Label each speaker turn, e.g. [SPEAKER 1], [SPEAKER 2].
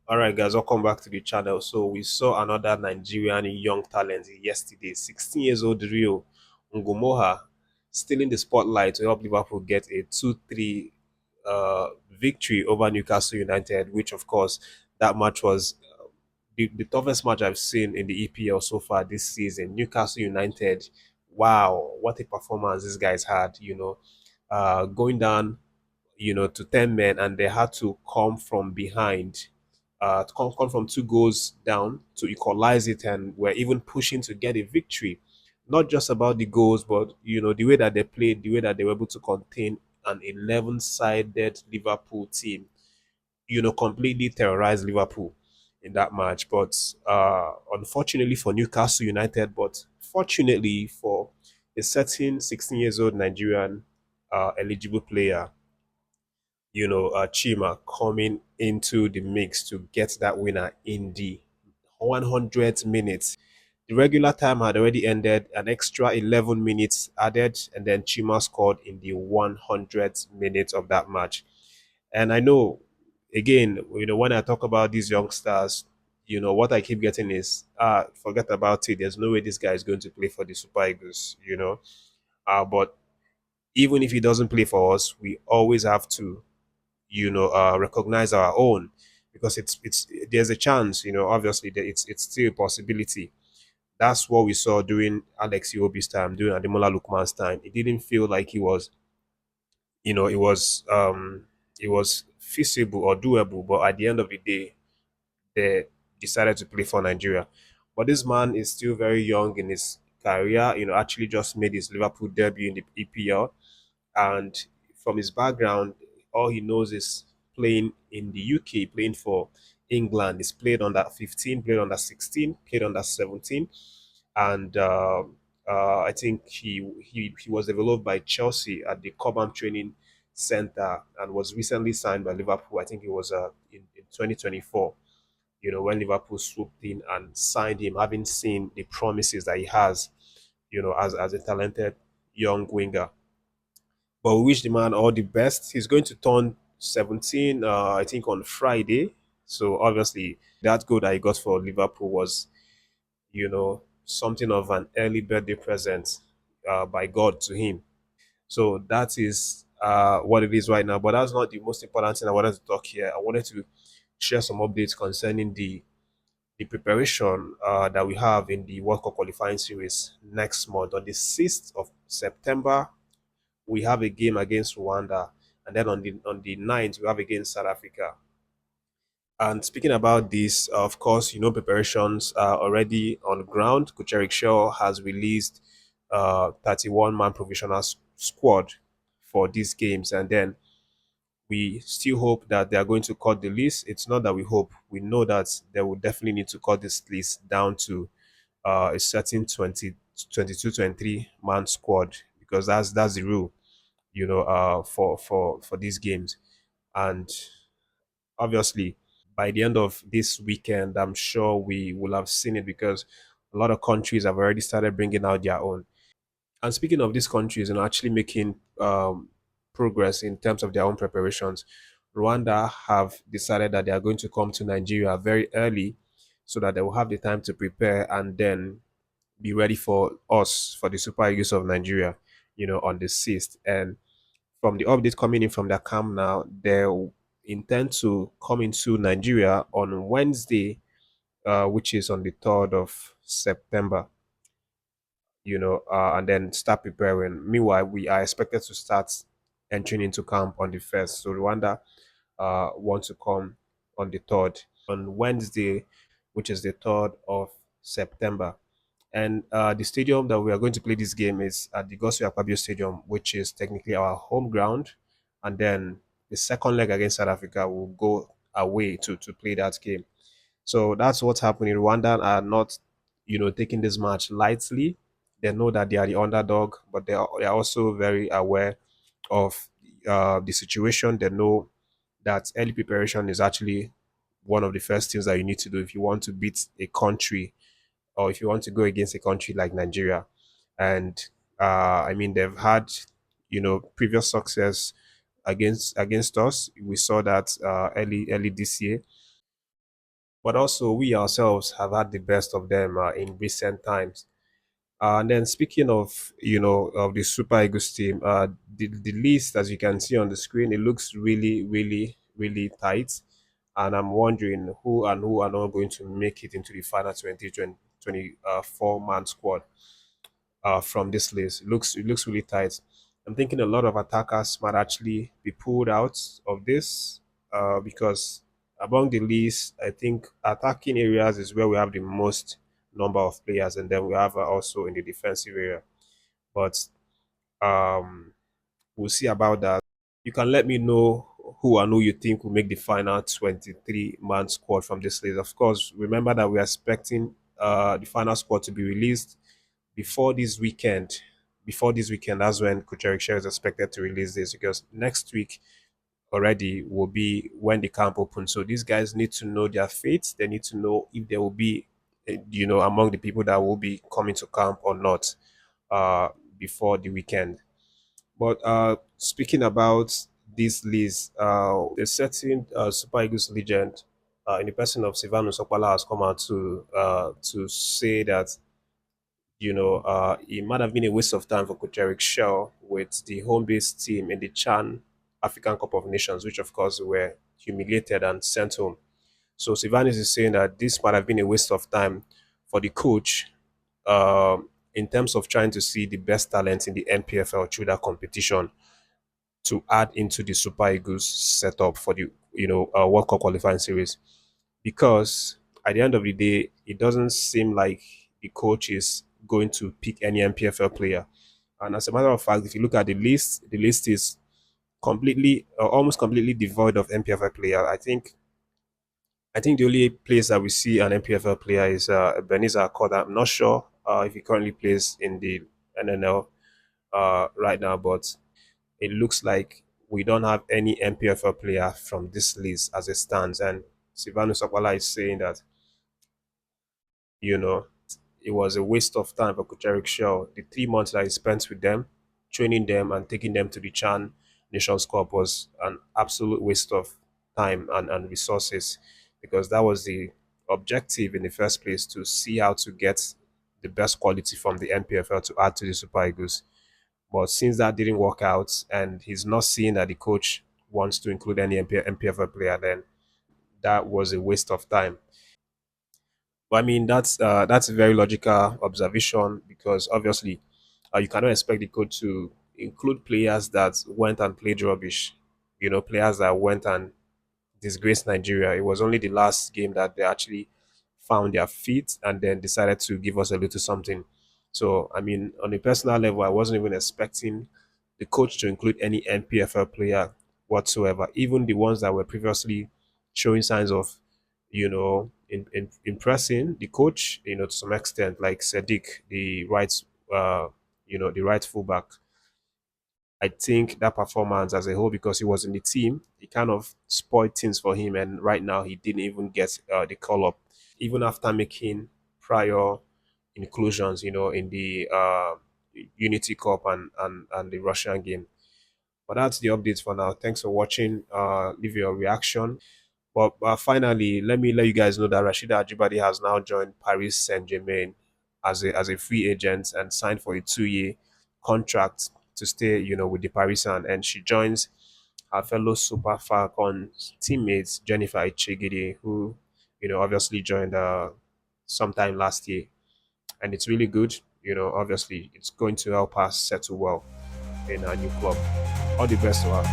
[SPEAKER 1] All right, guys, welcome back to the channel. So we saw another Nigerian young talent yesterday, 16 years old Rio Ngumoha, stealing the spotlight to help Liverpool get a 2-3 victory over Newcastle United, which of course that match was the toughest match I've seen in the EPL so far this season. Newcastle United, wow, what a performance these guys had, going down to 10 men, and they had to come from behind, to come from two goals down to equalize it, and were even pushing to get a victory. Not just about the goals, but the way that they played, the way that they were able to contain an 11-sided Liverpool team, completely terrorized Liverpool in that match. But unfortunately for Newcastle United, but fortunately for a certain 16 years old Nigerian eligible player, Chima coming into the mix to get that winner in the 100th minute. The regular time had already ended, an extra 11 minutes added, and then Chima scored in the 100th minute of that match. And I know, again, when I talk about these youngsters, what I keep getting is, forget about it. There's no way this guy is going to play for the Super Eagles. But even if he doesn't play for us, we always have to recognize our own, because it's there's a chance, obviously that it's still a possibility. That's what we saw during Alex Iwobi's time, during Ademola Lookman's time. It didn't feel like he was, you know, it was feasible or doable, but at the end of the day, they decided to play for Nigeria. But this man is still very young in his career, actually just made his Liverpool debut in the EPL, and from his background, all he knows is playing in the UK, playing for England. He's played under 15, played under 16, played under 17, and I think he was developed by Chelsea at the Cobham Training Center and was recently signed by Liverpool. I think it was in 2024. When Liverpool swooped in and signed him, having seen the promises that he has, as a talented young winger. But we wish the man all the best. He's going to turn 17, I think, on Friday. So obviously, that goal that he got for Liverpool was, something of an early birthday present by God to him. So that is what it is right now. But that's not the most important thing I wanted to talk here. I wanted to share some updates concerning the preparation that we have in the World Cup qualifying series next month on the 6th of September. We have a game against Rwanda, and then on the 9th we have against South Africa. And speaking about this, of course, preparations are already on ground. Coach Shell has released 31-man provisional squad for these games, and then we still hope that they are going to cut the list. It's not that we hope; we know that they will definitely need to cut this list down to a certain 20, 22, 23-man squad, because that's the rule, for these games. And obviously, by the end of this weekend, I'm sure we will have seen it, because a lot of countries have already started bringing out their own. And speaking of these countries and actually making progress in terms of their own preparations, Rwanda have decided that they are going to come to Nigeria very early, so that they will have the time to prepare and then be ready for us, for the Super Eagles of Nigeria, on the 6th. And from the update coming in from their camp now, they intend to come into Nigeria on Wednesday, which is on the 3rd of September, and then start preparing. Meanwhile, we are expected to start entering into camp on the 1st. So Rwanda want to come on the 3rd, on Wednesday, which is the 3rd of September. And the stadium that we are going to play this game is at the Gospel Akpabio Stadium, which is technically our home ground. And then the second leg against South Africa will go away to play that game. So that's what's happening. Rwanda are not, taking this match lightly. They know that they are the underdog, but they are also very aware of the situation. They know that early preparation is actually one of the first things that you need to do if you want to beat a country, or if you want to go against a country like Nigeria. And I mean, they've had, previous success against us. We saw that early this year. But also, we ourselves have had the best of them in recent times. And then speaking of, of the Super Eagles team, the list, as you can see on the screen, it looks really, really, really tight. And I'm wondering who are not going to make it into the final 2024 man squad from this list. It looks really tight. I'm thinking a lot of attackers might actually be pulled out of this because among the list, I think attacking areas is where we have the most number of players, and then we have also in the defensive area. But um, we'll see about that. You can let me know who and who you think will make the final 23-man squad from this list. Of course, remember that we are expecting the final squad to be released before this weekend. Before this weekend, that's when Coach Eric Shell is expected to release this, because next week already will be when the camp opens. So these guys need to know their fate. They need to know if they will be, among the people that will be coming to camp or not uh, before the weekend. But speaking about this list, a certain Super Eagles legend in the person of Silvano Sopala has come out to say that it might have been a waste of time for Coach Eric Shell with the home-based team in the Chan African Cup of Nations, which of course were humiliated and sent home. So Sivanis is saying that this might have been a waste of time for the coach in terms of trying to see the best talent in the NPFL through that competition to add into the Super Eagles setup for the World Cup qualifying series, because at the end of the day, it doesn't seem like the coach is going to pick any MPFL player. And as a matter of fact, if you look at the list is completely, almost completely devoid of MPFL player. I think the only place that we see an MPFL player is Beniza Akota. I'm not sure if he currently plays in the NNL right now, but it looks like we don't have any MPFL player from this list as it stands. And Silvano Sakwala is saying that, you know, it was a waste of time for Coach Eric Shaw. The 3 months that he spent with them, training them and taking them to the Chan Nations Cup was an absolute waste of time and resources, because that was the objective in the first place, to see how to get the best quality from the NPFL to add to the Super Eagles. But since that didn't work out and he's not seeing that the coach wants to include any MPFL player, then that was a waste of time. But I mean, that's a very logical observation, because obviously you cannot expect the coach to include players that went and played rubbish, players that went and disgraced Nigeria. It was only the last game that they actually found their feet and then decided to give us a little something. So, I mean, on a personal level, I wasn't even expecting the coach to include any NPFL player whatsoever, even the ones that were previously showing signs of, impressing the coach, to some extent, like Sadiq, the right fullback. I think that performance as a whole, because he was in the team, it kind of spoiled things for him. And right now, he didn't even get the call up, even after making prior inclusions, in the Unity Cup and the Russian game. But that's the updates for now. Thanks for watching. Leave your reaction. But finally, let me let you guys know that Rashida Ajibade has now joined Paris Saint-Germain as a free agent and signed for a 2-year contract to stay, with the Parisian. And she joins her fellow Super Falcons teammates, Jennifer Ichegide, who, obviously joined sometime last year. And it's really good. Obviously, it's going to help us settle well in our new club. All the best to her.